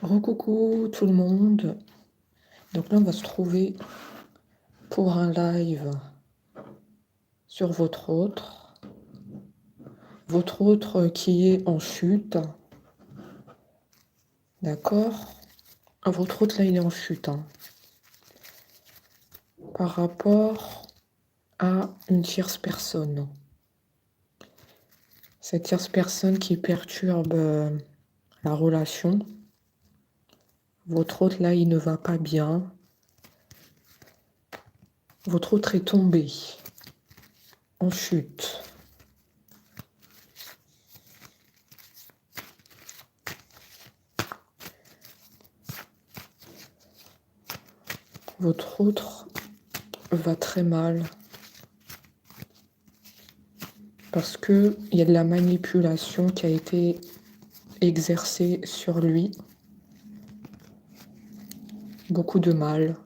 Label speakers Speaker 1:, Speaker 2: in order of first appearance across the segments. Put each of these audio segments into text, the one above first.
Speaker 1: Recoucou tout le monde. Donc là, on va se trouver pour un live sur votre autre qui est en chute. D'accord? Votre autre là, il est en chute, hein, par rapport à une tierce personne. Cette tierce personne qui perturbe la relation. Votre autre là, il ne va pas bien. Votre autre est tombé en chute. Votre autre va très mal parce qu'il y a de la manipulation qui a été exercée sur lui. Beaucoup de mal.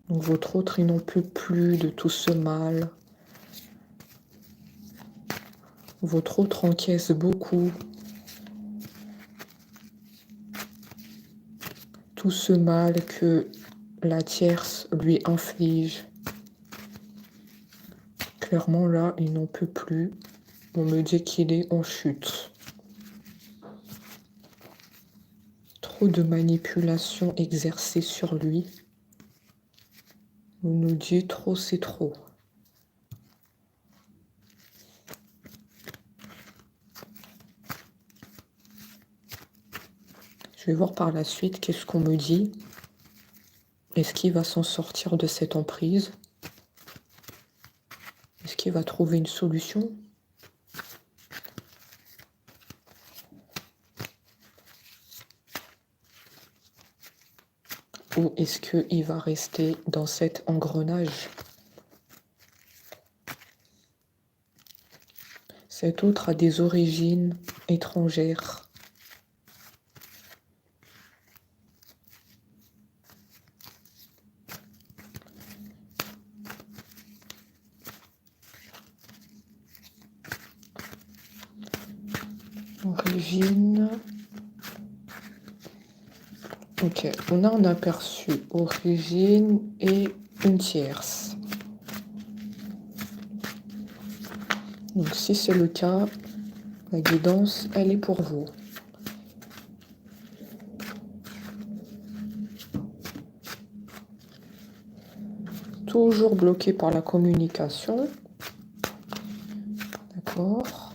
Speaker 1: Donc votre autre, il n'en peut plus de tout ce mal. Votre autre encaisse beaucoup. Tout ce mal que la tierce lui inflige. Clairement, là, il n'en peut plus. On me dit qu'il est en chute. Trop de manipulation exercée sur lui. On nous dit trop, c'est trop. Je vais voir par la suite qu'est-ce qu'on me dit. Est-ce qu'il va s'en sortir de cette emprise? Est-ce qu'il va trouver une solution? Ou est-ce qu'il va rester dans cet engrenage? Cet autre a des origines étrangères. Origine. Ok, on a un aperçu. Origine et une tierce. Donc si c'est le cas, la guidance, elle est pour vous. Toujours bloqué par la communication. D'accord.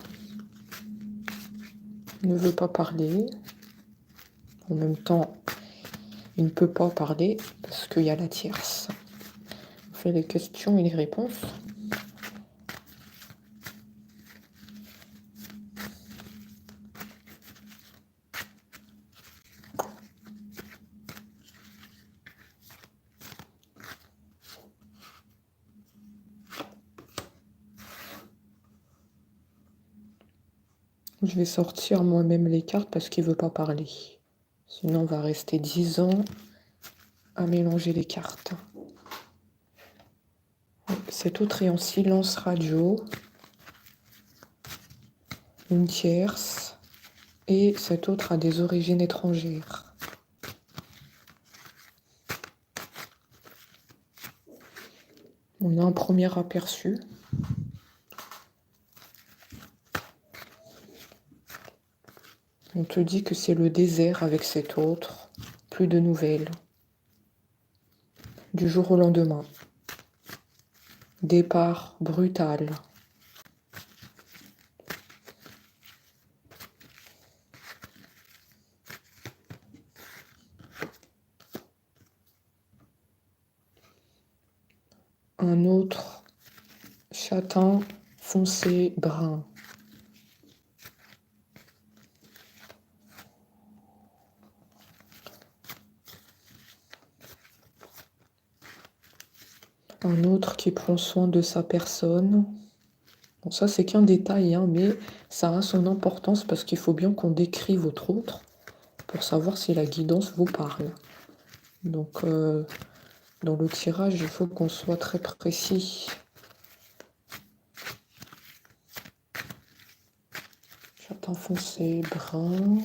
Speaker 1: Il ne veut pas parler. En même temps, il ne peut pas parler parce qu'il y a la tierce. On fait les questions et les réponses. Je vais sortir moi-même les cartes parce qu'il ne veut pas parler. Sinon, on va rester 10 ans à mélanger les cartes. Cet autre est en silence radio. Une tierce. Et cet autre a des origines étrangères. On a un premier aperçu. On te dit que c'est le désert avec cet autre. Plus de nouvelles. Du jour au lendemain. Départ brutal. Un autre châtain foncé brun. Un autre qui prend soin de sa personne. Bon, ça, c'est qu'un détail, hein, mais ça a son importance parce qu'il faut bien qu'on décrit votre autre pour savoir si la guidance vous parle. Donc, dans le tirage, il faut qu'on soit très précis. Châtain foncé, brun.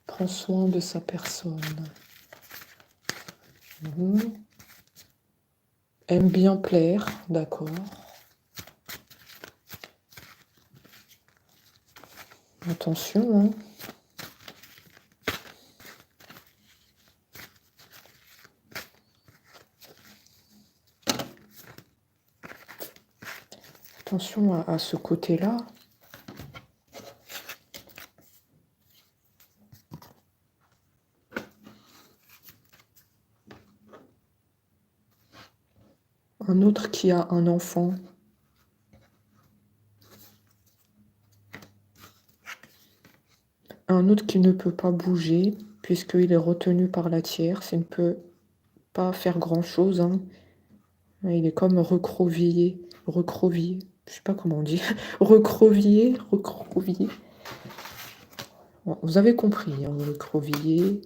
Speaker 1: Prend soin de sa personne. Aime bien plaire, d'accord. Attention, hein. Attention à ce côté-là. Un autre qui a un enfant. Un autre qui ne peut pas bouger, puisqu'il est retenu par la tierce. Il ne peut pas faire grand-chose, hein. Il est comme recroquevillé. Recroquevillé. Je sais pas comment on dit. Recroquevillé. Recroquevillé. Bon, vous avez compris, hein, recroquevillé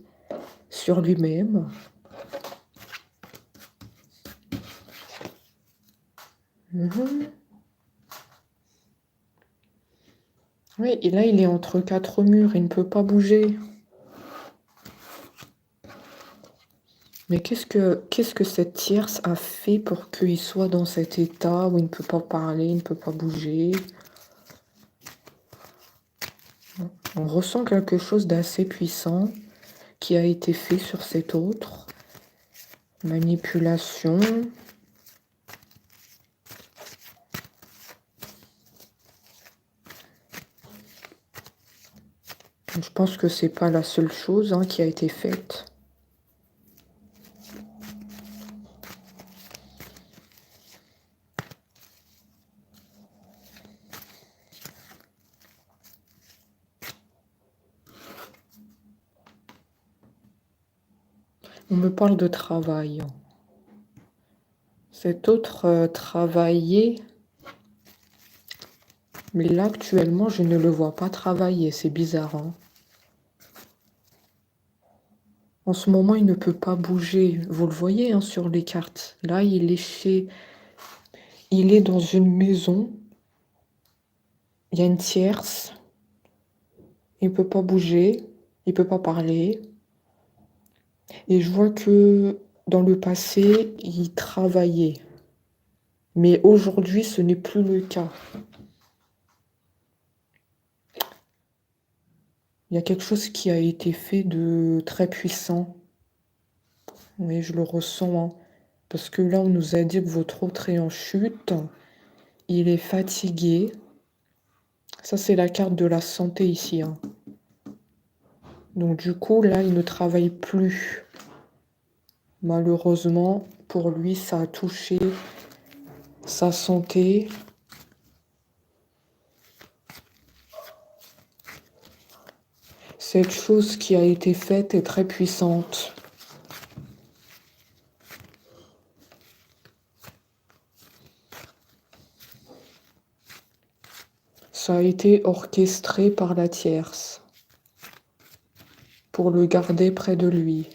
Speaker 1: sur lui-même. Oui, et là, il est entre 4 murs, il ne peut pas bouger. Mais qu'est-ce que cette tierce a fait pour qu'il soit dans cet état où il ne peut pas parler, il ne peut pas bouger? On ressent quelque chose d'assez puissant qui a été fait sur cet autre. Manipulation. Je pense que c'est pas la seule chose, hein, qui a été faite. On me parle de travail. Cet autre travaillait, mais là actuellement je ne le vois pas travailler, c'est bizarre, hein. En ce moment, il ne peut pas bouger. Vous le voyez, hein, sur les cartes. Là, il est dans une maison. Il y a une tierce. Il ne peut pas bouger. Il ne peut pas parler. Et je vois que dans le passé, il travaillait. Mais aujourd'hui, ce n'est plus le cas. Il y a quelque chose qui a été fait de très puissant. Oui, je le ressens, hein. Parce que là, on nous a dit que votre autre est en chute. Il est fatigué. Ça, c'est la carte de la santé ici, hein. Donc du coup, là, il ne travaille plus. Malheureusement, pour lui, ça a touché sa santé. Cette chose qui a été faite est très puissante. Ça a été orchestré par la tierce pour le garder près de lui.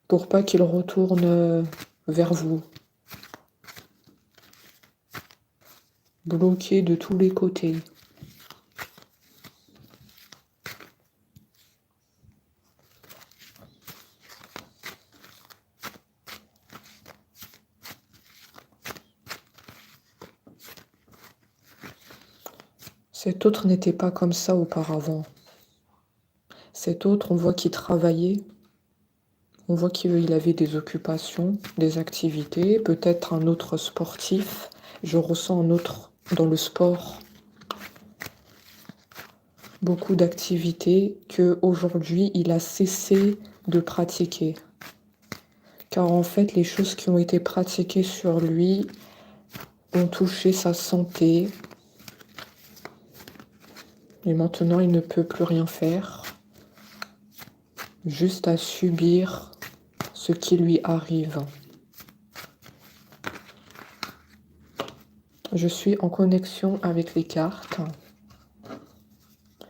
Speaker 1: Pour pas qu'il retourne vers vous. Bloqué de tous les côtés. Cet autre n'était pas comme ça auparavant. Cet autre, on voit qu'il travaillait. On voit qu'il avait des occupations, des activités, peut-être un autre sportif. Je ressens un autre dans le sport. Beaucoup d'activités qu'aujourd'hui, il a cessé de pratiquer. Car en fait, les choses qui ont été pratiquées sur lui ont touché sa santé. Et maintenant, il ne peut plus rien faire. Juste à subir ce qui lui arrive. Je suis en connexion avec les cartes.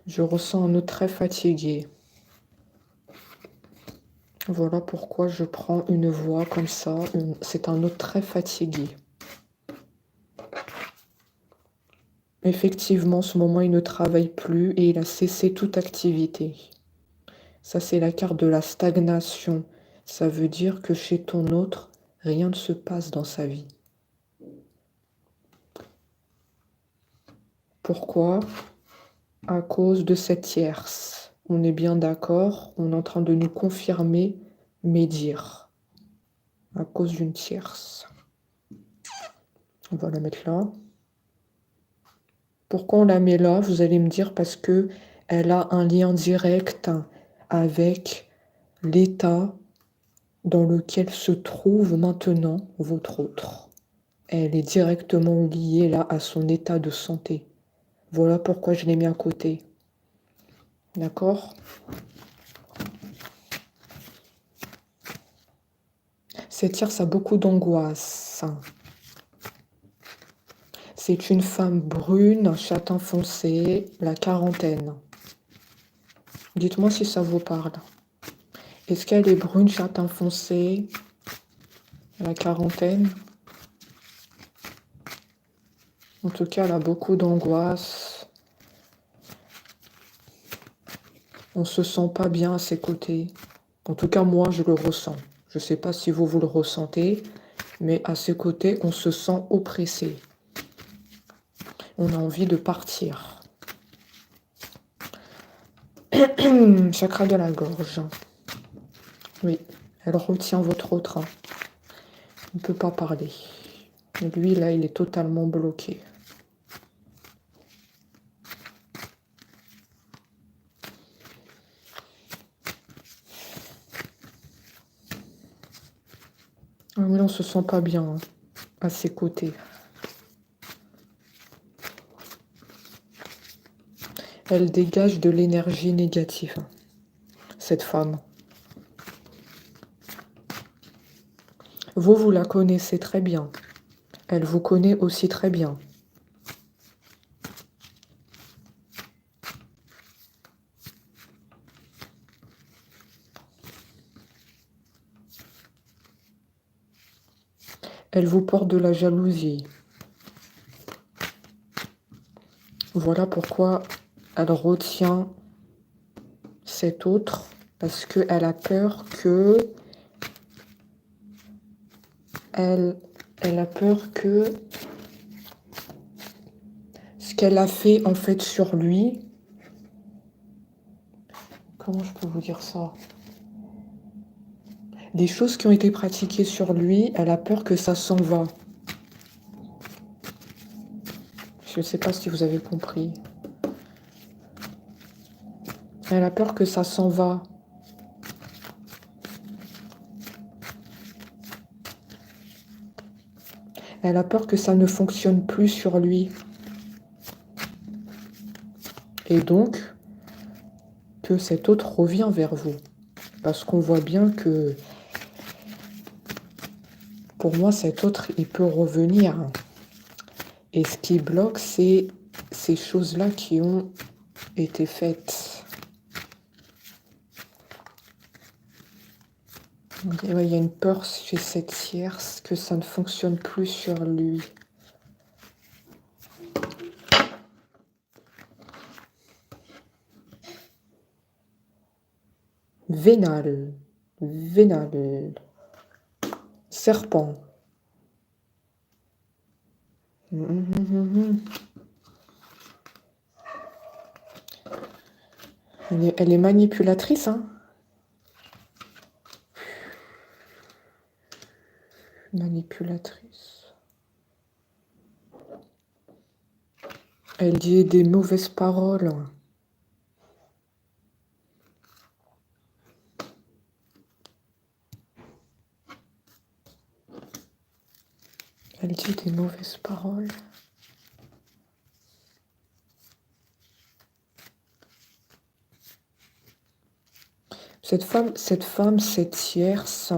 Speaker 1: Je ressens un autre très fatigué. Voilà pourquoi je prends une voix comme ça. C'est un autre très fatigué. Effectivement, en ce moment, il ne travaille plus et il a cessé toute activité. Ça, c'est la carte de la stagnation. Ça veut dire que chez ton autre, rien ne se passe dans sa vie. Pourquoi? À cause de cette tierce. On est bien d'accord, on est en train de nous confirmer mes dires. À cause d'une tierce. On va la mettre là. Pourquoi on la met là? Vous allez me dire parce que elle a un lien direct avec l'état dans lequel se trouve maintenant votre autre. Elle est directement liée là à son état de santé. Voilà pourquoi je l'ai mis à côté. D'accord? Cette tierce a beaucoup d'angoisse. C'est une femme brune, châtain foncé, la quarantaine. Dites-moi si ça vous parle. Est-ce qu'elle est brune, châtain foncé, la quarantaine? En tout cas, elle a beaucoup d'angoisse. On se sent pas bien à ses côtés. En tout cas, moi, je le ressens. Je ne sais pas si vous le ressentez, mais à ses côtés, on se sent oppressé. On a envie de partir. Chakra de la gorge. Oui, elle retient votre autre. Il ne peut pas parler. Et lui, là, il est totalement bloqué. Ah, mais on se sent pas bien à ses côtés. Elle dégage de l'énergie négative, cette femme. Vous la connaissez très bien. Elle vous connaît aussi très bien. Elle vous porte de la jalousie. Voilà pourquoi elle retient cet autre, parce qu'elle a peur que... Elle a peur que ce qu'elle a fait en fait sur lui... Comment je peux vous dire ça? Des choses qui ont été pratiquées sur lui, elle a peur que ça s'en va. Je ne sais pas si vous avez compris. Elle a peur que ça s'en va. Elle a peur que ça ne fonctionne plus sur lui. Et donc, que cet autre revient vers vous. Parce qu'on voit bien que, pour moi, cet autre, il peut revenir. Et ce qui bloque, c'est ces choses-là qui ont été faites. Et ouais, il y a une peur chez cette tierce que ça ne fonctionne plus sur lui. Vénal, vénal, serpent. Elle est manipulatrice, hein. Manipulatrice. Elle dit des mauvaises paroles. Elle dit des mauvaises paroles. Cette femme, cette tierce,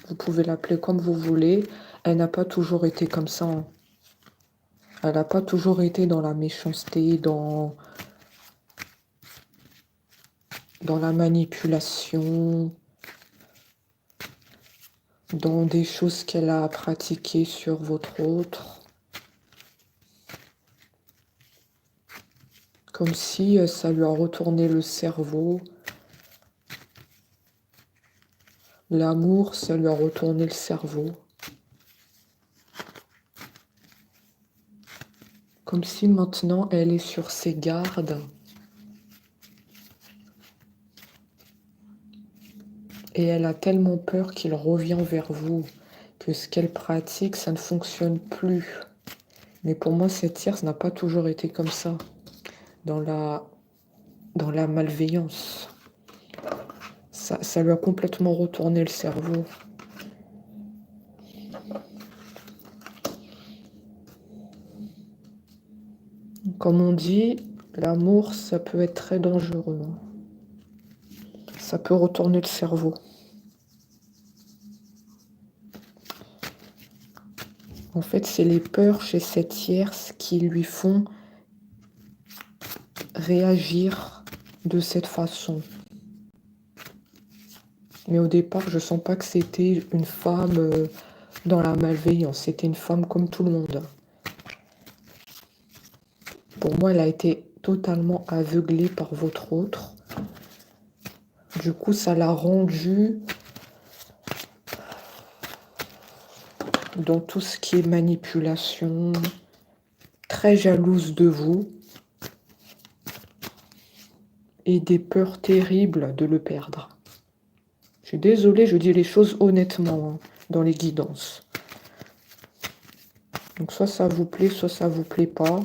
Speaker 1: vous pouvez l'appeler comme vous voulez, elle n'a pas toujours été comme ça. Elle n'a pas toujours été dans la méchanceté, dans la manipulation, dans des choses qu'elle a pratiquées sur votre autre. Comme si ça lui a retourné le cerveau. L'amour, ça lui a retourné le cerveau. Comme si maintenant elle est sur ses gardes. Et elle a tellement peur qu'il revient vers vous, que ce qu'elle pratique, ça ne fonctionne plus. Mais pour moi, cette tierce n'a pas toujours été comme ça, dans la malveillance. Ça lui a complètement retourné le cerveau. Comme on dit, l'amour, ça peut être très dangereux. Ça peut retourner le cerveau. En fait, c'est les peurs chez cette tierce qui lui font réagir de cette façon. Mais au départ, je sens pas que c'était une femme dans la malveillance. C'était une femme comme tout le monde. Pour moi, elle a été totalement aveuglée par votre autre. Du coup, ça l'a rendue dans tout ce qui est manipulation, très jalouse de vous et des peurs terribles de le perdre. Je suis désolée, je dis les choses honnêtement dans les guidances. Donc soit ça vous plaît, soit ça vous plaît pas.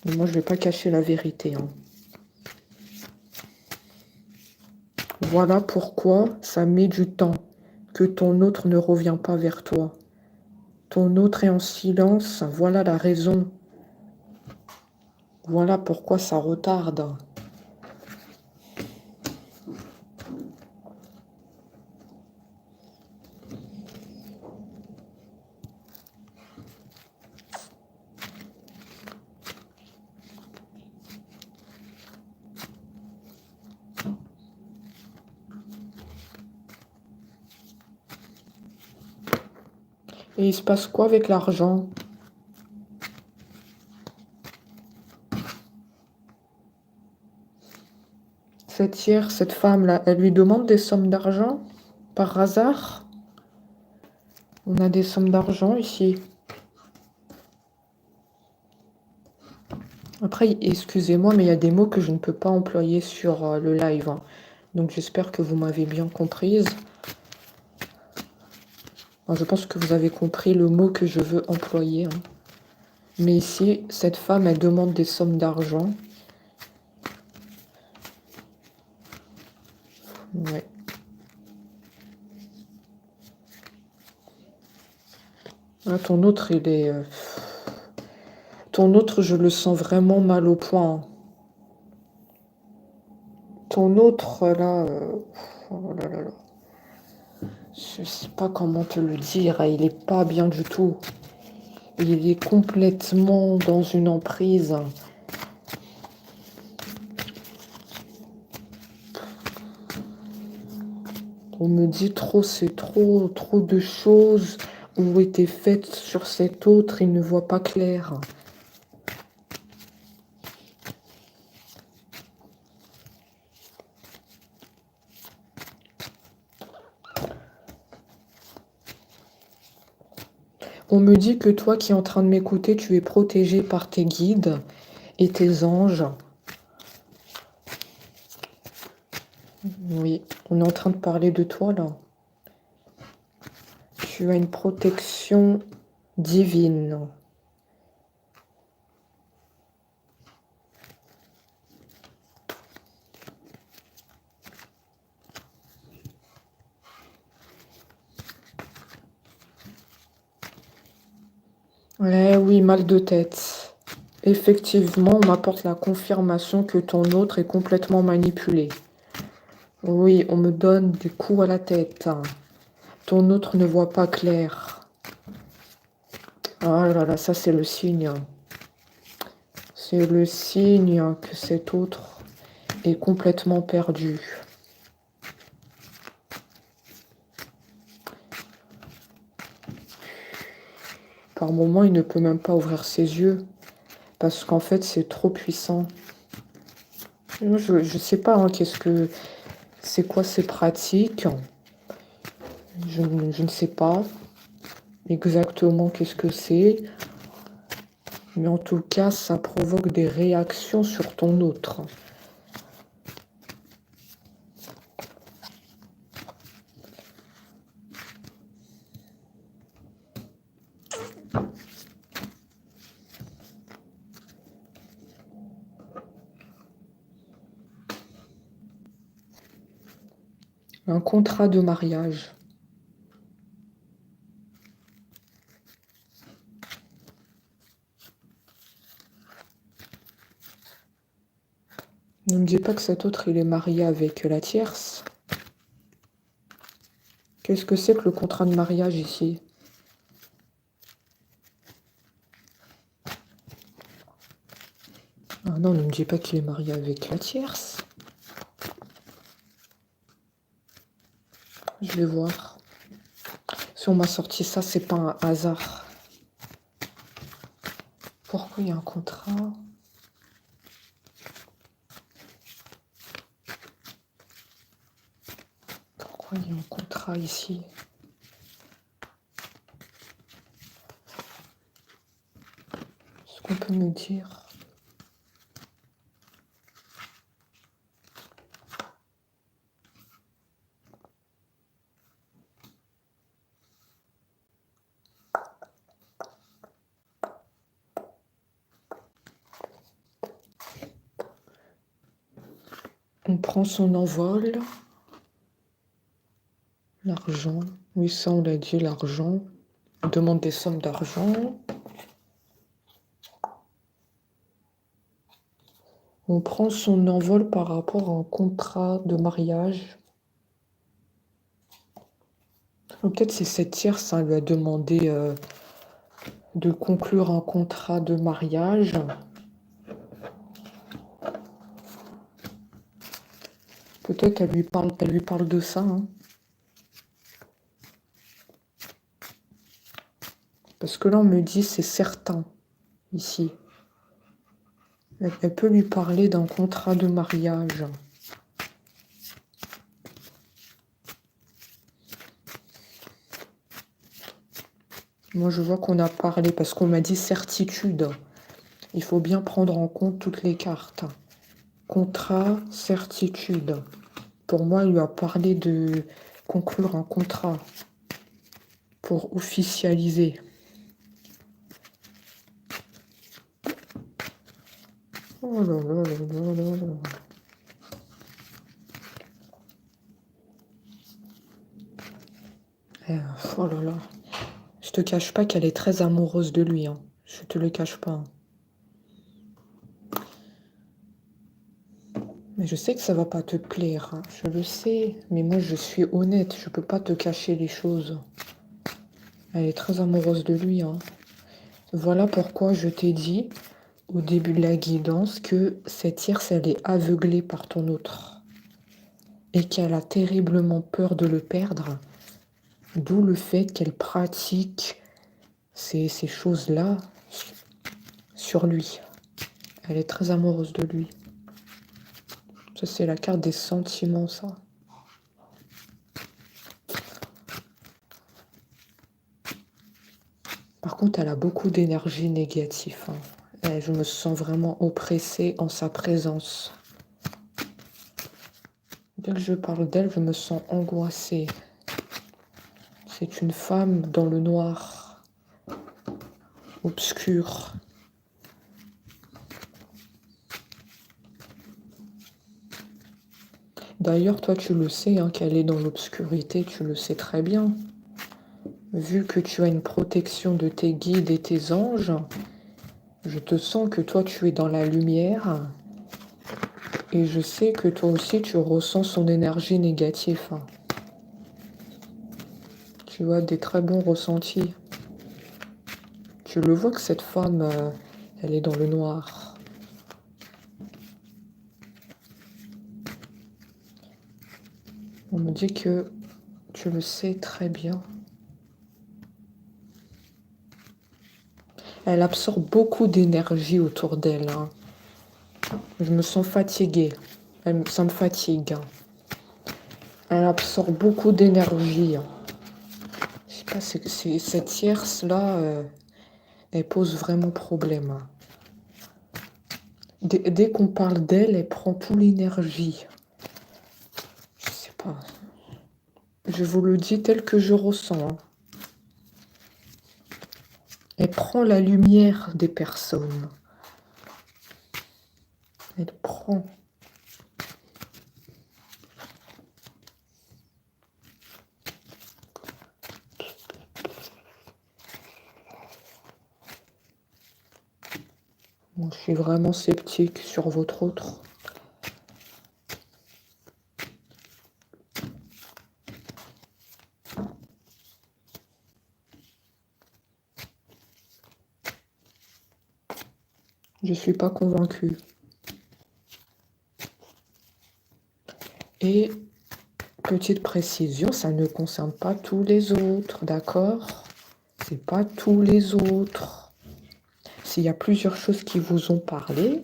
Speaker 1: Mais moi, je vais pas cacher la vérité. Voilà pourquoi ça met du temps que ton autre ne revient pas vers toi. Ton autre est en silence, voilà la raison. Voilà pourquoi ça retarde. Et il se passe quoi avec l'argent? Cette femme-là, elle lui demande des sommes d'argent par hasard? On a des sommes d'argent ici. Après, excusez-moi, mais il y a des mots que je ne peux pas employer sur le live. Donc j'espère que vous m'avez bien comprise. Enfin, je pense que vous avez compris le mot que je veux employer. Mais ici, cette femme, elle demande des sommes d'argent. Ouais. Ah, ton autre, il est... Ton autre, je le sens vraiment mal au point. Ton autre, là... Oh là là là. Je sais pas comment te le dire. Il est pas bien du tout. Il est complètement dans une emprise. On me dit c'est trop de choses ont été faites sur cet autre. Il ne voit pas clair. On me dit que toi qui es en train de m'écouter, tu es protégé par tes guides et tes anges. Oui, on est en train de parler de toi là. Tu as une protection divine. Eh oui, mal de tête. Effectivement, on m'apporte la confirmation que ton autre est complètement manipulé. Oui, on me donne des coups à la tête. Ton autre ne voit pas clair. Ah là là, ça c'est le signe. C'est le signe que cet autre est complètement perdu. Par moments, il ne peut même pas ouvrir ses yeux parce qu'en fait, c'est trop puissant. Je sais pas, hein, qu'est-ce que c'est quoi ces pratiques. Je ne sais pas exactement qu'est-ce que c'est. Mais en tout cas, ça provoque des réactions sur ton autre. Un contrat de mariage. Ne me dis pas que cet autre, il est marié avec la tierce. Qu'est-ce que c'est que le contrat de mariage ici? Ah non, ne me dis pas qu'il est marié avec la tierce. Je vais voir. Si on m'a sorti ça, c'est pas un hasard. Pourquoi il y a un contrat? Pourquoi il y a un contrat ici? Est-ce qu'on peut me dire? On prend son envol. L'argent. Oui, ça, on l'a dit, l'argent. On demande des sommes d'argent. On prend son envol par rapport à un contrat de mariage. Ou peut-être c'est cette tierce, hein, lui a demandé de conclure un contrat de mariage. Peut-être qu'elle lui parle de ça, hein. Parce que là, on me dit c'est certain, ici. Elle peut lui parler d'un contrat de mariage. Moi, je vois qu'on a parlé, parce qu'on m'a dit certitude. Il faut bien prendre en compte toutes les cartes. Contrat, certitude. Pour moi, il lui a parlé de conclure un contrat pour officialiser. Oh là là là là là là. Oh là là. Je te cache pas qu'elle est très amoureuse de lui, hein. Je te le cache pas. Mais je sais que ça va pas te plaire, hein. Je le sais. Mais moi, je suis honnête. Je peux pas te cacher les choses. Elle est très amoureuse de lui, hein. Voilà pourquoi je t'ai dit au début de la guidance que cette tierce, elle est aveuglée par ton autre. Et qu'elle a terriblement peur de le perdre. D'où le fait qu'elle pratique ces choses-là sur lui. Elle est très amoureuse de lui. Ça, c'est la carte des sentiments, ça. Par contre, elle a beaucoup d'énergie négative, hein. Et je me sens vraiment oppressée en sa présence. Dès que je parle d'elle, je me sens angoissée. C'est une femme dans le noir, obscur. D'ailleurs, toi, tu le sais, hein, qu'elle est dans l'obscurité, tu le sais très bien. Vu que tu as une protection de tes guides et tes anges, je te sens que toi, tu es dans la lumière. Et je sais que toi aussi, tu ressens son énergie négative. Tu as des très bons ressentis. Tu le vois que cette femme, elle est dans le noir. On me dit que tu le sais très bien. Elle absorbe beaucoup d'énergie autour d'elle, hein. Je me sens fatiguée. Ça me fatigue. Elle absorbe beaucoup d'énergie. Je sais pas, cette tierce-là, elle pose vraiment problème. Dès qu'on parle d'elle, elle prend toute l'énergie. Je sais pas. Je vous le dis tel que je ressens. Elle prend la lumière des personnes. Elle prend. Bon, je suis vraiment sceptique sur votre autre. Je ne suis pas convaincue. Et petite précision, ça ne concerne pas tous les autres, d'accord? C'est pas tous les autres. S'il y a plusieurs choses qui vous ont parlé,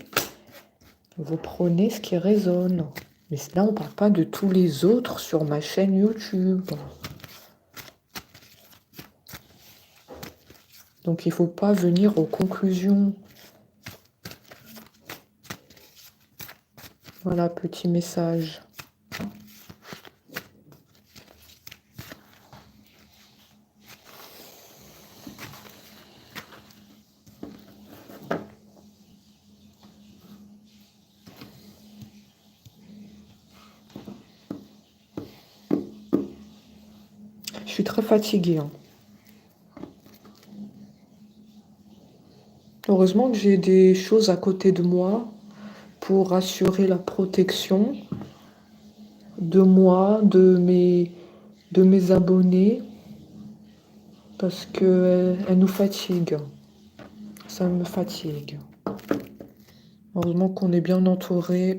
Speaker 1: vous prenez ce qui résonne. Mais là, on ne parle pas de tous les autres sur ma chaîne YouTube. Donc, il ne faut pas venir aux conclusions. Voilà, petit message. Je suis très fatiguée. Heureusement que j'ai des choses à côté de moi pour assurer la protection de moi, de mes abonnés, parce que elle nous fatigue. Ça me fatigue. Heureusement qu'on est bien entouré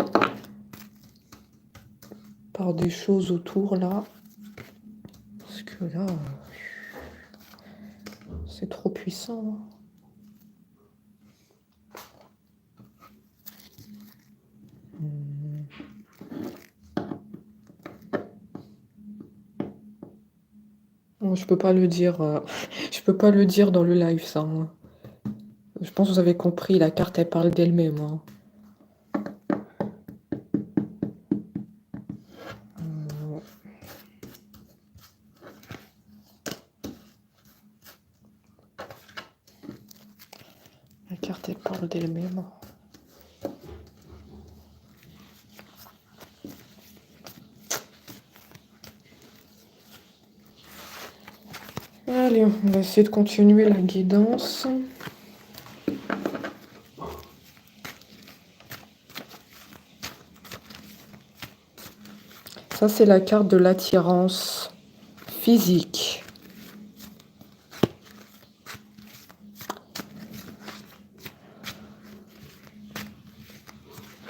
Speaker 1: par des choses autour là. Parce que là, c'est trop puissant. Bon, je peux pas le dire. Je peux pas le dire dans le live, ça. Je pense que vous avez compris, la carte, elle parle d'elle-même. La carte, elle parle d'elle-même. Allez, on va essayer de continuer la guidance. Ça, c'est la carte de l'attirance physique.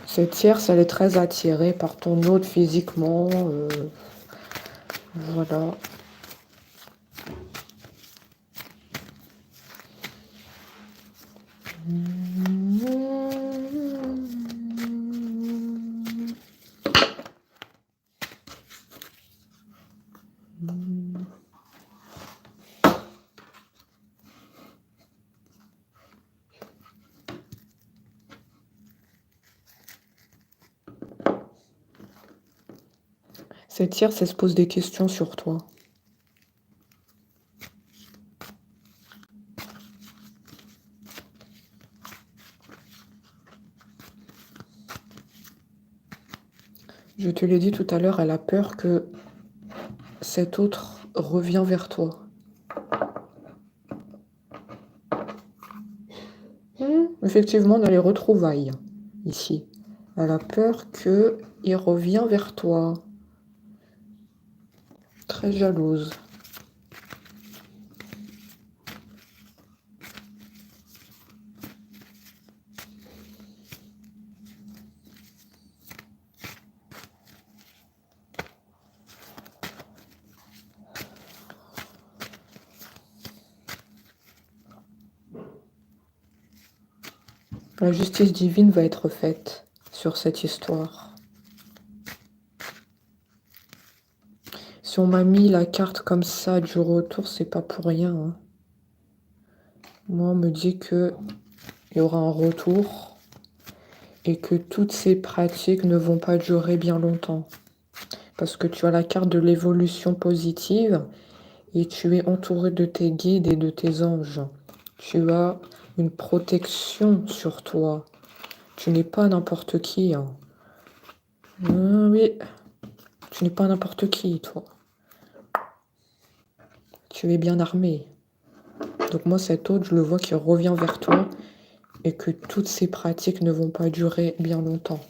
Speaker 1: Cette tierce, elle est très attirée par ton autre physiquement. Voilà. Cette tierce, elle se pose des questions sur toi. Je te l'ai dit tout à l'heure, elle a peur que cet autre revienne vers toi. Effectivement, on a les retrouvailles ici. Elle a peur qu'il revienne vers toi. Très jalouse. La justice divine va être faite sur cette histoire. Si on m'a mis la carte comme ça du retour, c'est pas pour rien. Hein. Moi, on me dit qu'il y aura un retour et que toutes ces pratiques ne vont pas durer bien longtemps. Parce que tu as la carte de l'évolution positive et tu es entouré de tes guides et de tes anges. Tu as une protection sur toi. Tu n'es pas n'importe qui. Hein. Oui, tu n'es pas n'importe qui, toi. Tu es bien armé. Donc moi, cet autre, je le vois qui revient vers toi et que toutes ces pratiques ne vont pas durer bien longtemps.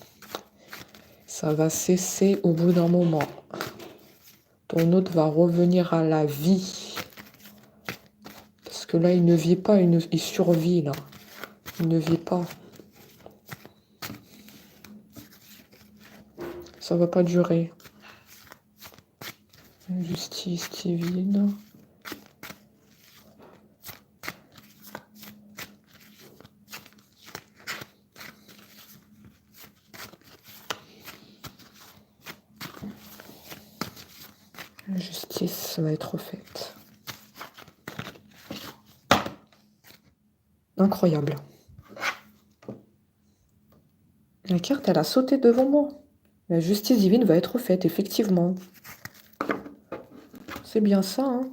Speaker 1: Ça va cesser au bout d'un moment. Ton autre va revenir à la vie. Parce que là, il ne vit pas, il survit, là. Il ne vit pas. Ça va pas durer. Justice divine. La justice va être faite. Incroyable. La carte, elle a sauté devant moi. La justice divine va être faite, effectivement. C'est bien ça, hein.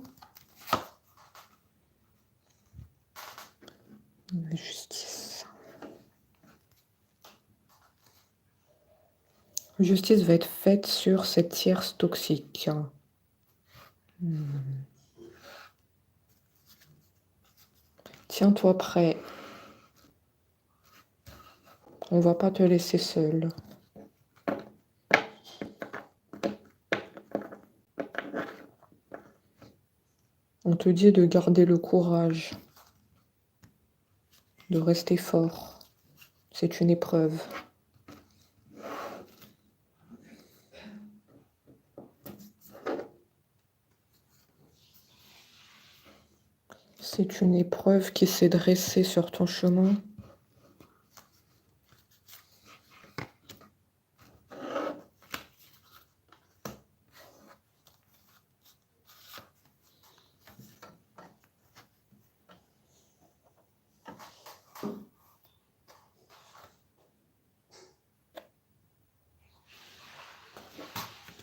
Speaker 1: La justice. La justice va être faite sur cette tierce toxique. Tiens-toi prêt. On va pas te laisser seul. On te dit de garder le courage, de rester fort. C'est une épreuve. C'est une épreuve qui s'est dressée sur ton chemin.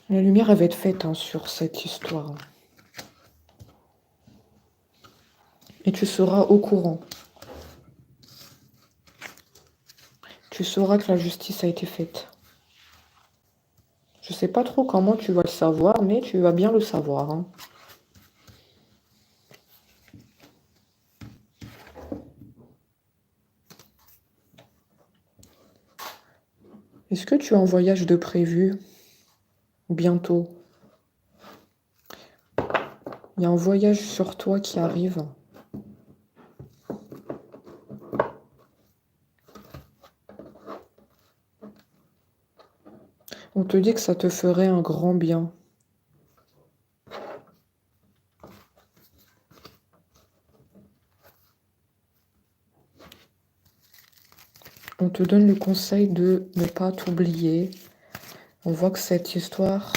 Speaker 1: La lumière elle va être faite hein, sur cette histoire. Et tu seras au courant. Tu sauras que la justice a été faite. Je sais pas trop comment tu vas le savoir, mais tu vas bien le savoir. Hein. Est-ce que tu as un voyage de prévu bientôt? Il y a un voyage sur toi qui arrive. On te dit que ça te ferait un grand bien. On te donne le conseil de ne pas t'oublier. On voit que cette histoire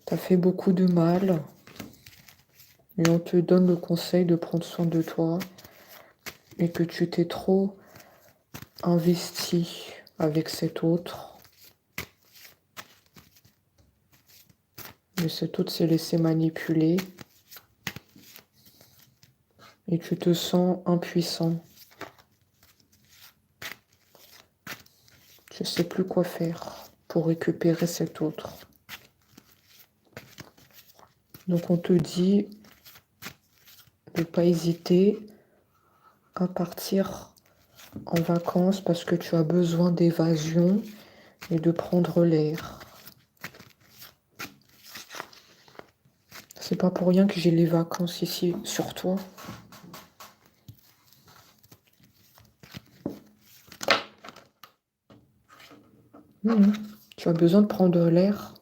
Speaker 1: t'a fait beaucoup de mal. Et on te donne le conseil de prendre soin de toi. Et que tu t'es trop investi avec cet autre. Mais cet autre s'est laissé manipuler. Et tu te sens impuissant. Je ne sais plus quoi faire pour récupérer cet autre. Donc on te dit de ne pas hésiter à partir en vacances parce que tu as besoin d'évasion et de prendre l'air. C'est pas pour rien que j'ai les vacances ici sur toi. Tu as besoin de prendre l'air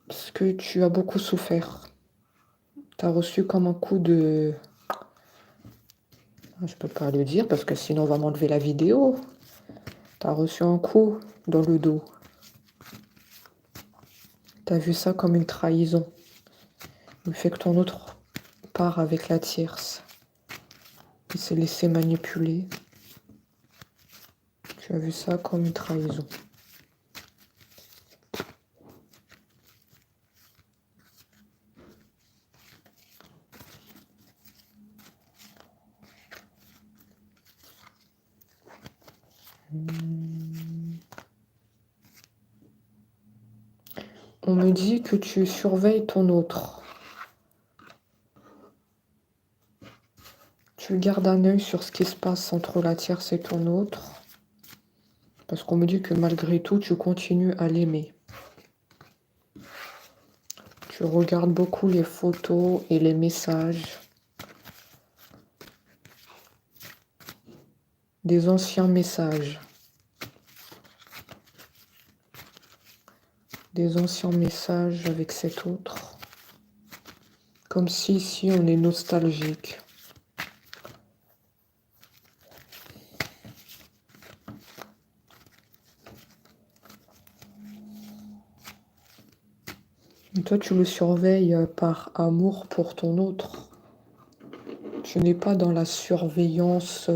Speaker 1: parce que tu as beaucoup souffert. Tu as reçu comme un coup de Je peux pas le dire parce que sinon on va m'enlever la vidéo. T'as reçu un coup dans le dos. T'as vu ça comme une trahison. Le fait que ton autre part avec la tierce. Il s'est laissé manipuler. Tu as vu ça comme une trahison. On me dit que tu surveilles ton autre. Tu gardes un œil sur ce qui se passe entre la tierce et ton autre. Parce qu'on me dit que malgré tout, tu continues à l'aimer. Tu regardes beaucoup les photos et les messages. Des anciens messages. Des anciens messages avec cet autre. Comme si ici on est nostalgique. Et toi, tu le surveilles par amour pour ton autre. Tu n'es pas dans la surveillance,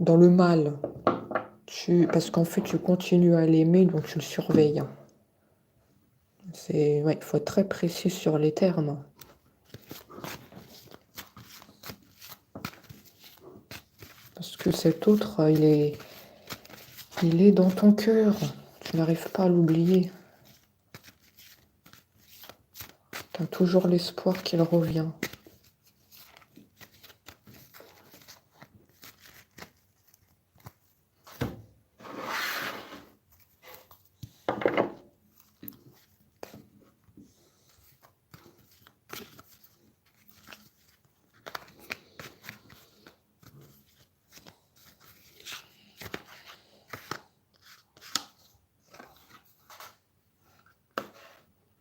Speaker 1: dans le mal. Parce qu'en fait, tu continues à l'aimer, donc tu le surveilles. Ouais, il faut être très précis sur les termes. Parce que cet autre, il est dans ton cœur. Tu n'arrives pas à l'oublier. Tu as toujours l'espoir qu'il revient.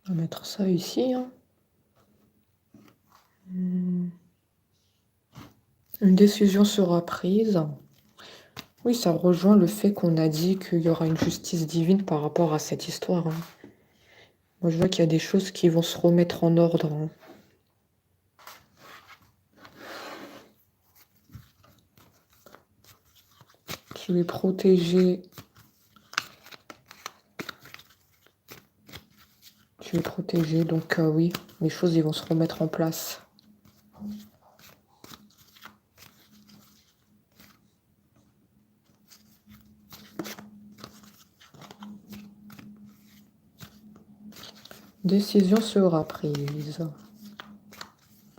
Speaker 1: On va mettre ça ici. Hein. Une décision sera prise. Oui, ça rejoint le fait qu'on a dit qu'il y aura une justice divine par rapport à cette histoire. Hein. Moi, je vois qu'il y a des choses qui vont se remettre en ordre. Hein. Tu es protégé. Tu es protégé, donc oui, les choses ils vont se remettre en place. Décision sera prise.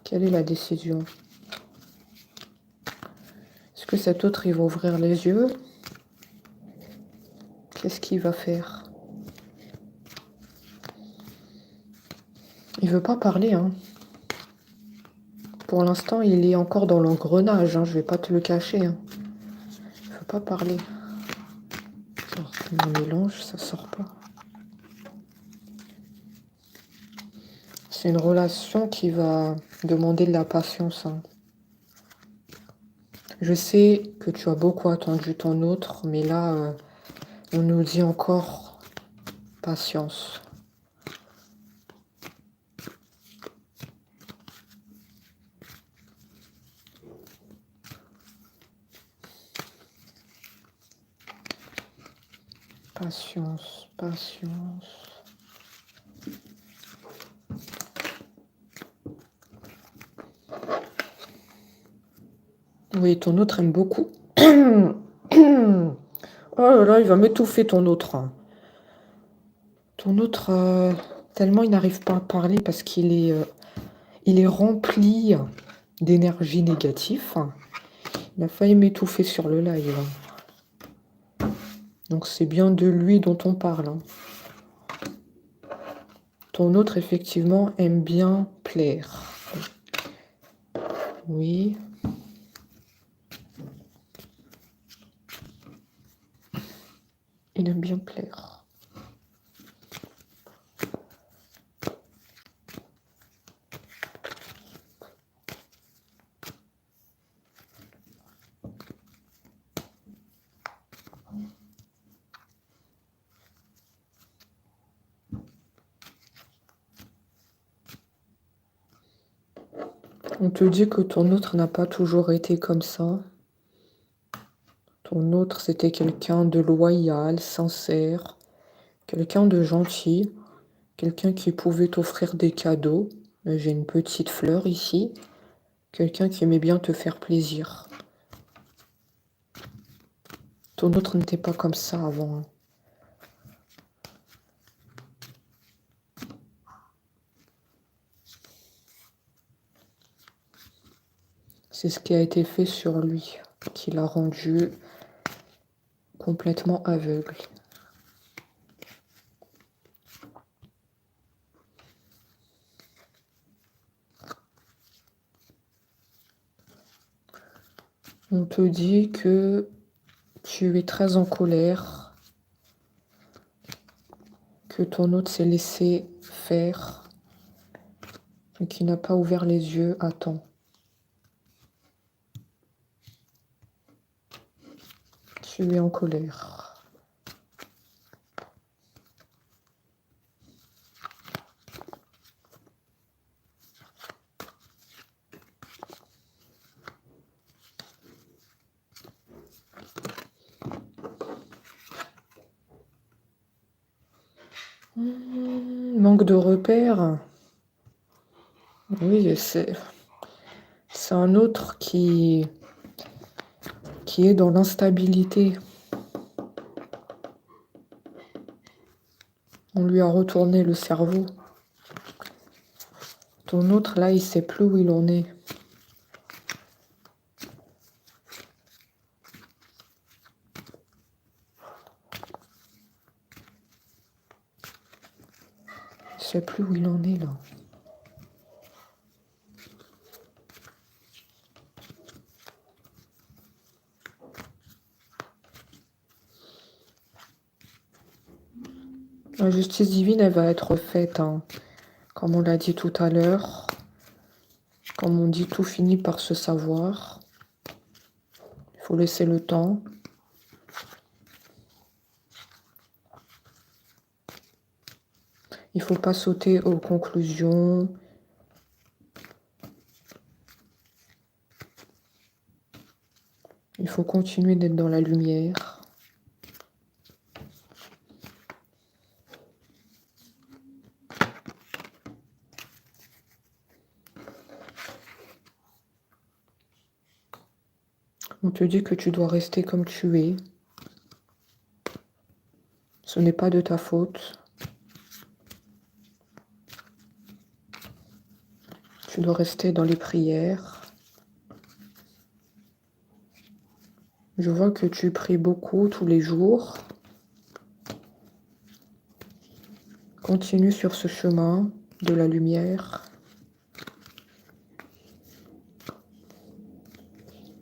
Speaker 1: Quelle est la décision? Est-ce que cet autre, il va ouvrir les yeux? Qu'est-ce qu'il va faire? Il veut pas parler, hein. Pour l'instant, il est encore dans l'engrenage, hein. Je vais pas te le cacher. Hein. Il veut pas parler. Mon mélange, ça sort pas. C'est une relation qui va demander de la patience. Hein. Je sais que tu as beaucoup attendu ton autre, mais là, on nous dit encore patience. Patience, patience. Oui, ton autre aime beaucoup. Oh là là, il va m'étouffer ton autre. Ton autre, tellement il n'arrive pas à parler parce qu'il est rempli d'énergie négative. Il a failli m'étouffer sur le live. Donc c'est bien de lui dont on parle. Hein. Ton autre, effectivement, aime bien plaire. Oui. Il aime bien plaire. On te dit que ton autre n'a pas toujours été comme ça. Ton autre, c'était quelqu'un de loyal, sincère, quelqu'un de gentil, quelqu'un qui pouvait t'offrir des cadeaux. J'ai une petite fleur ici. Quelqu'un qui aimait bien te faire plaisir. Ton autre n'était pas comme ça avant. C'est ce qui a été fait sur lui, qui l'a rendu complètement aveugle. On te dit que tu es très en colère, que ton autre s'est laissé faire et qu'il n'a pas ouvert les yeux à temps. Tu es en colère. Manque de repères. Oui, c'est un autre qui est dans l'instabilité. On lui a retourné le cerveau. Ton autre, là, il sait plus où il en est. Il sait plus où il en est, là. La justice divine, elle va être faite, hein. Comme on l'a dit tout à l'heure. Comme on dit, tout finit par se savoir. Il faut laisser le temps. Il ne faut pas sauter aux conclusions. Il faut continuer d'être dans la lumière. On te dit que tu dois rester comme tu es. Ce n'est pas de ta faute. Tu dois rester dans les prières. Je vois que tu pries beaucoup tous les jours. Continue sur ce chemin de la lumière.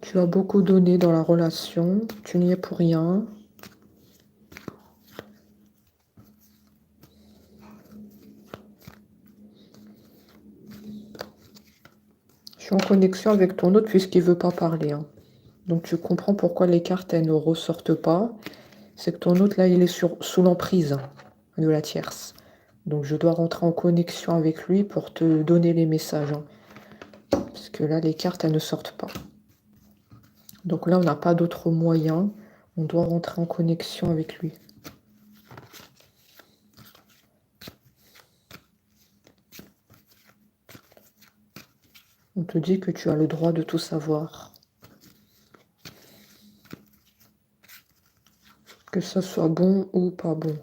Speaker 1: Tu as beaucoup donné dans la relation. Tu n'y es pour rien. Je suis en connexion avec ton autre puisqu'il ne veut pas parler, hein. Donc tu comprends pourquoi les cartes, elles ne ressortent pas. C'est que ton autre, là, il est sous l'emprise de la tierce. Donc je dois rentrer en connexion avec lui pour te donner les messages, hein. Parce que là, les cartes, elles ne sortent pas. Donc là, on n'a pas d'autre moyen. On doit rentrer en connexion avec lui. On te dit que tu as le droit de tout savoir. Que ça soit bon ou pas bon.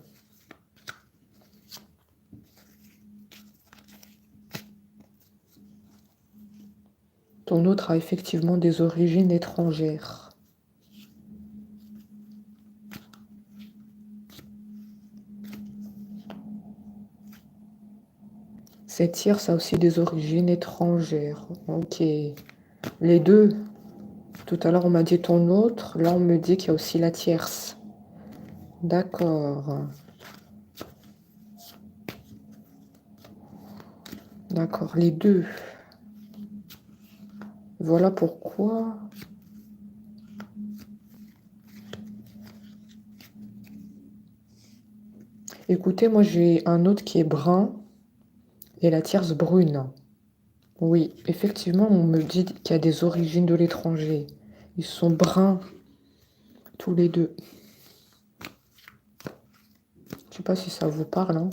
Speaker 1: Ton autre a effectivement des origines étrangères. Cette tierce a aussi des origines étrangères. Ok. Les deux. Tout à l'heure, on m'a dit ton autre. Là, on me dit qu'il y a aussi la tierce. D'accord. D'accord, les deux. Voilà pourquoi. Écoutez, moi j'ai un autre qui est brun et la tierce brune. Oui, effectivement, on me dit qu'il y a des origines de l'étranger. Ils sont bruns, tous les deux. Je sais pas si ça vous parle, hein.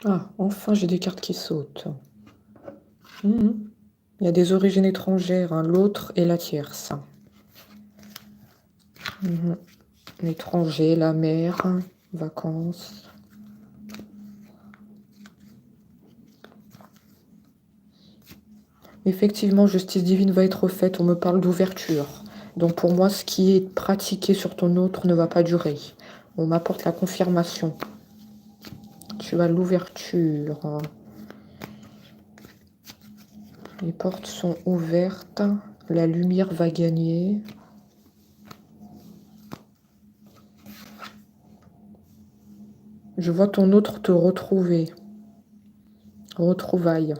Speaker 1: Ah, enfin, j'ai des cartes qui sautent. Il y a des origines étrangères, hein. L'autre et la tierce. L'étranger, la mer, vacances. Effectivement, justice divine va être faite. On me parle d'ouverture. Donc pour moi, ce qui est pratiqué sur ton autre ne va pas durer. On m'apporte la confirmation. Tu as l'ouverture. Les portes sont ouvertes. La lumière va gagner. Je vois ton autre te retrouver. Retrouvailles.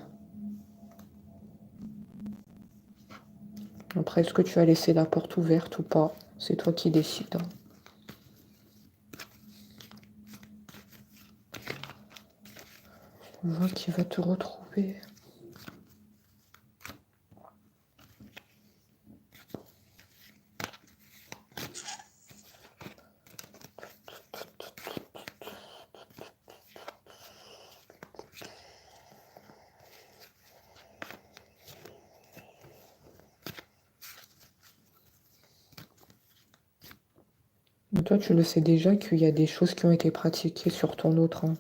Speaker 1: Après, est-ce que tu as laissé la porte ouverte ou pas? C'est toi qui décides. Je vois qu'il va te retrouver. Mais toi, tu le sais déjà qu'il y a des choses qui ont été pratiquées sur ton autre, hein.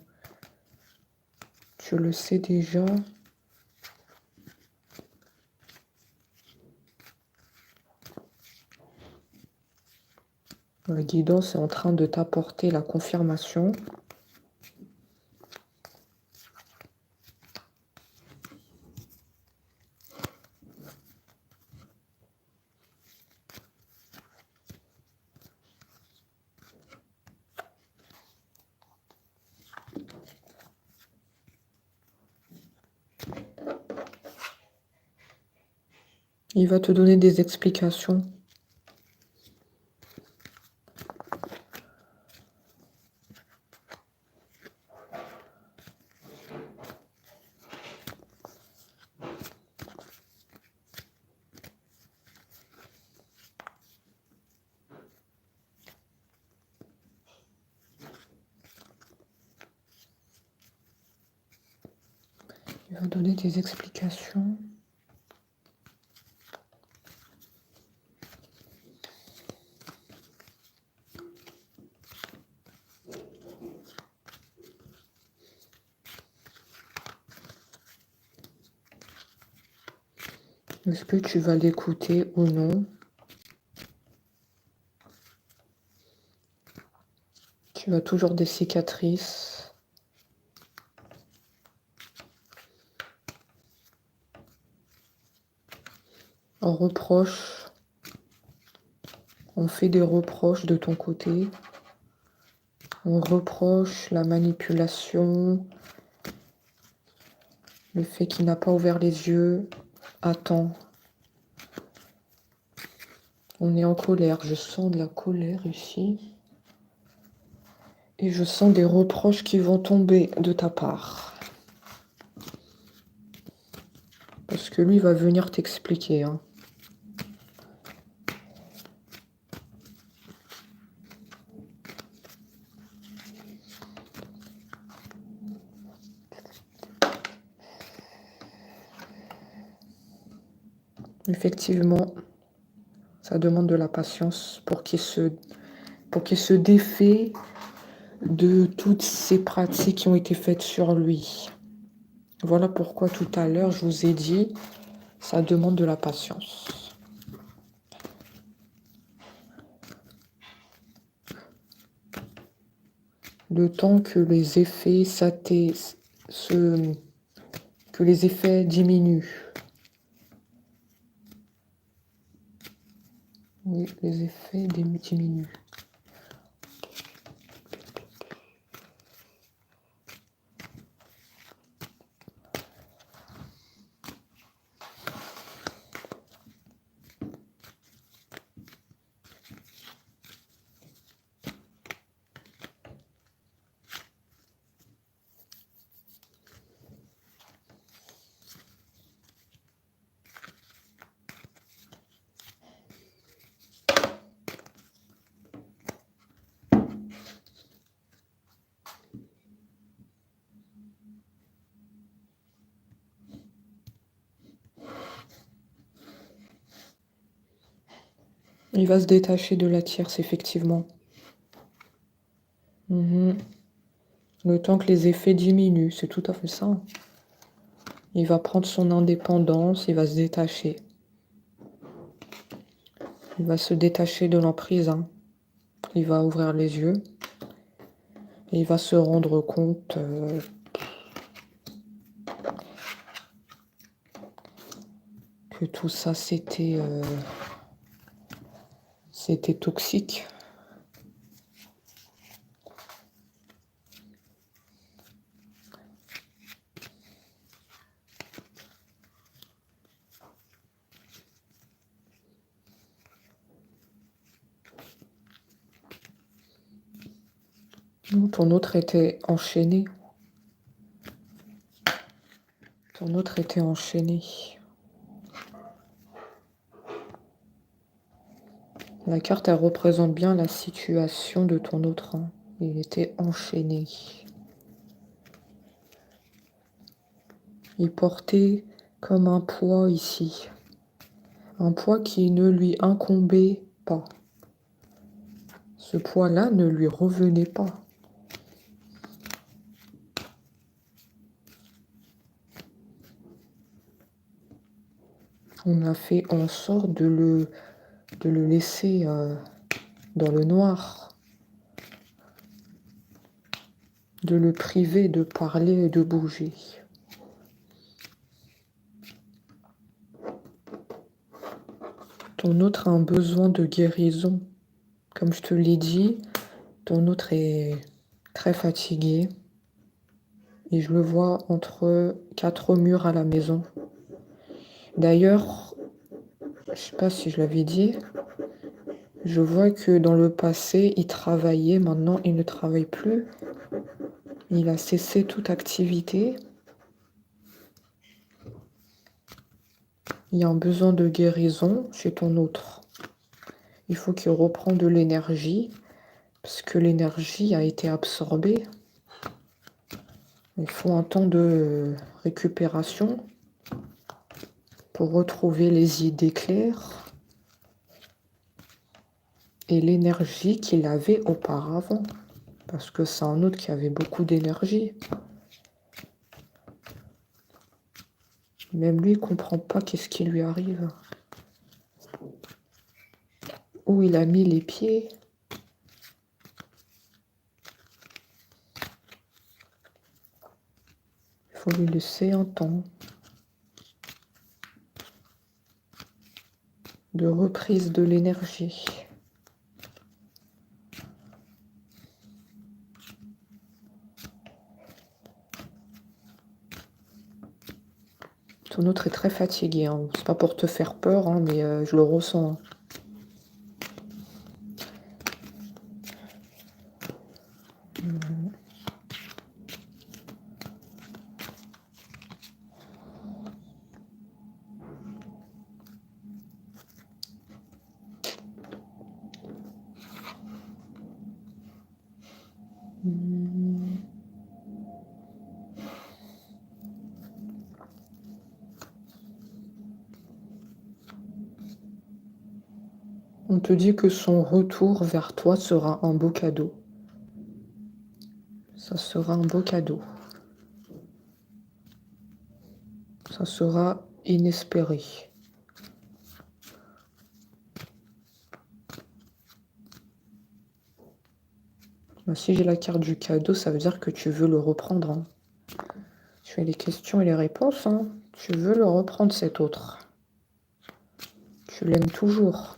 Speaker 1: Tu le sais déjà. La guidance est en train de t'apporter la confirmation. Il va te donner des explications. Il va donner des explications. Est-ce que tu vas l'écouter ou non? Tu as toujours des cicatrices. On reproche. On fait des reproches de ton côté. On reproche la manipulation, le fait qu'il n'a pas ouvert les yeux à temps. On est en colère. Je sens de la colère ici. Et je sens des reproches qui vont tomber de ta part. Parce que lui va venir t'expliquer, hein. Effectivement, ça demande de la patience pour qu'il se défait de toutes ces pratiques qui ont été faites sur lui. Voilà pourquoi tout à l'heure, je vous ai dit, ça demande de la patience. Le temps que les effets que les effets diminuent. Oui, les effets diminuent. Il va se détacher de la tierce, effectivement. Le temps que les effets diminuent, c'est tout à fait ça. Il va prendre son indépendance, il va se détacher. Il va se détacher de l'emprise. Il va ouvrir les yeux. Et il va se rendre compte que tout ça, c'était toxique. Ton autre était enchaîné. Ton autre était enchaîné. La carte, elle représente bien la situation de ton autre. Il était enchaîné. Il portait comme un poids ici. Un poids qui ne lui incombait pas. Ce poids-là ne lui revenait pas. On a fait en sorte de le laisser dans le noir. De le priver de parler et de bouger. Ton autre a un besoin de guérison. Comme je te l'ai dit, ton autre est très fatigué. Et je le vois entre 4 murs à la maison. D'ailleurs, je ne sais pas si je l'avais dit, je vois que dans le passé, il travaillait. Maintenant, il ne travaille plus. Il a cessé toute activité. Il y a un besoin de guérison chez ton autre. Il faut qu'il reprenne de l'énergie, parce que l'énergie a été absorbée. Il faut un temps de récupération pour retrouver les idées claires et l'énergie qu'il avait auparavant. Parce que c'est un autre qui avait beaucoup d'énergie. Même lui, il ne comprend pas qu'est-ce qui lui arrive. Où il a mis les pieds. Il faut lui laisser un temps de reprise de l'énergie. Ton autre est très fatigué. C'est pas pour te faire peur, mais je le ressens. On te dit que son retour vers toi sera un beau cadeau. Ça sera un beau cadeau. Ça sera inespéré. Si j'ai la carte du cadeau, ça veut dire que tu veux le reprendre. Je fais les questions et les réponses. Tu veux le reprendre, cet autre. Tu l'aimes toujours.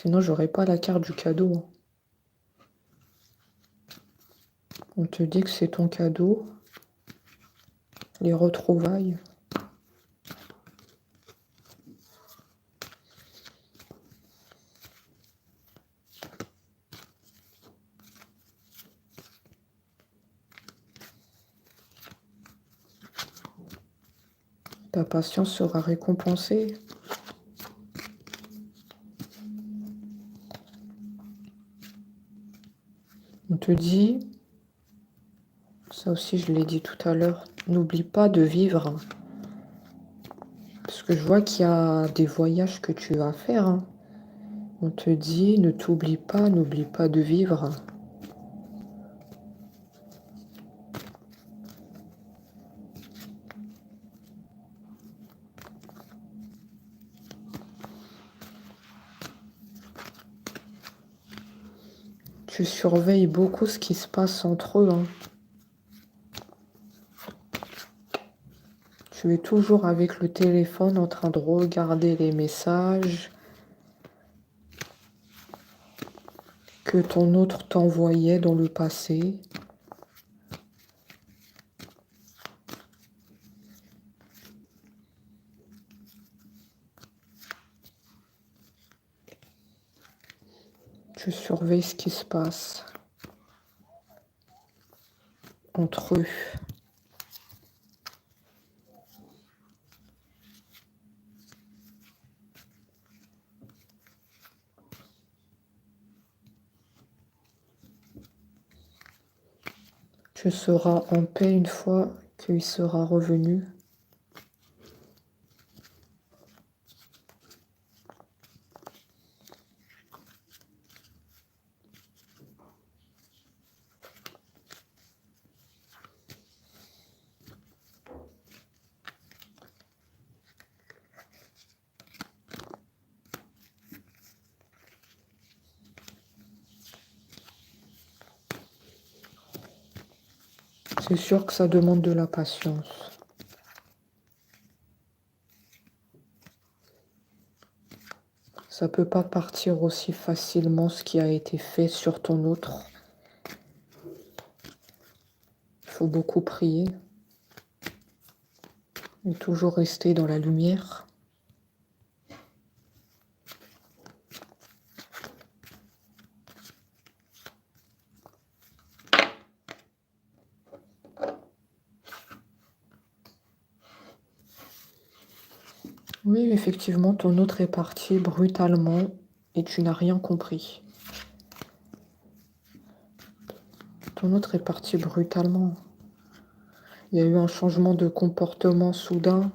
Speaker 1: Sinon, j'aurais pas la carte du cadeau, hein. On te dit que c'est ton cadeau. Les retrouvailles. Ta patience sera récompensée. On te dit, ça aussi je l'ai dit tout à l'heure, n'oublie pas de vivre. Parce que je vois qu'il y a des voyages que tu vas faire, hein. On te dit, ne t'oublie pas, n'oublie pas de vivre. Tu surveilles beaucoup ce qui se passe entre eux, hein. Tu es toujours avec le téléphone en train de regarder les messages que ton autre t'envoyait dans le passé. Tu surveilles ce qui se passe entre eux. Tu seras en paix une fois qu'il sera revenu. C'est sûr que ça demande de la patience. Ça peut pas partir aussi facilement ce qui a été fait sur ton autre. Il faut beaucoup prier et toujours rester dans la lumière. Oui, effectivement, ton autre est parti brutalement et tu n'as rien compris. Ton autre est parti brutalement. Il y a eu un changement de comportement soudain.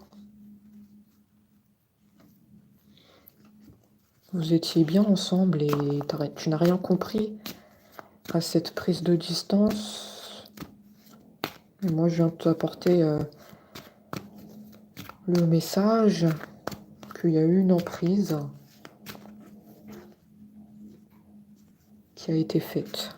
Speaker 1: Vous étiez bien ensemble et tu n'as rien compris à cette prise de distance. Et moi, je viens t'apporter le message qu'il y a eu une emprise qui a été faite.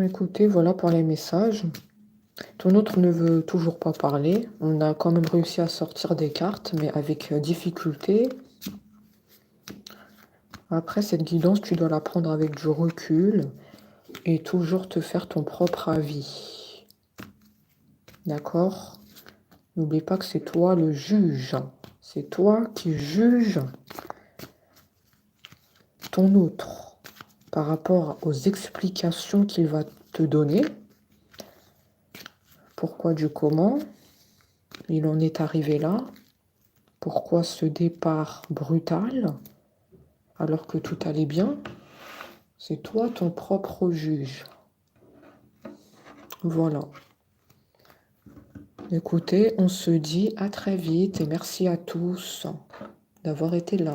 Speaker 1: Écoutez, voilà pour les messages. Ton autre ne veut toujours pas parler. On a quand même réussi à sortir des cartes, mais avec difficulté. Après, cette guidance, tu dois la prendre avec du recul et toujours te faire ton propre avis. D'accord? N'oublie pas que c'est toi le juge. C'est toi qui juges ton autre par rapport aux explications qu'il va te donner. Pourquoi du comment il en est arrivé là? Pourquoi ce départ brutal alors que tout allait bien? C'est toi ton propre juge. Voilà. Écoutez, on se dit à très vite et merci à tous d'avoir été là.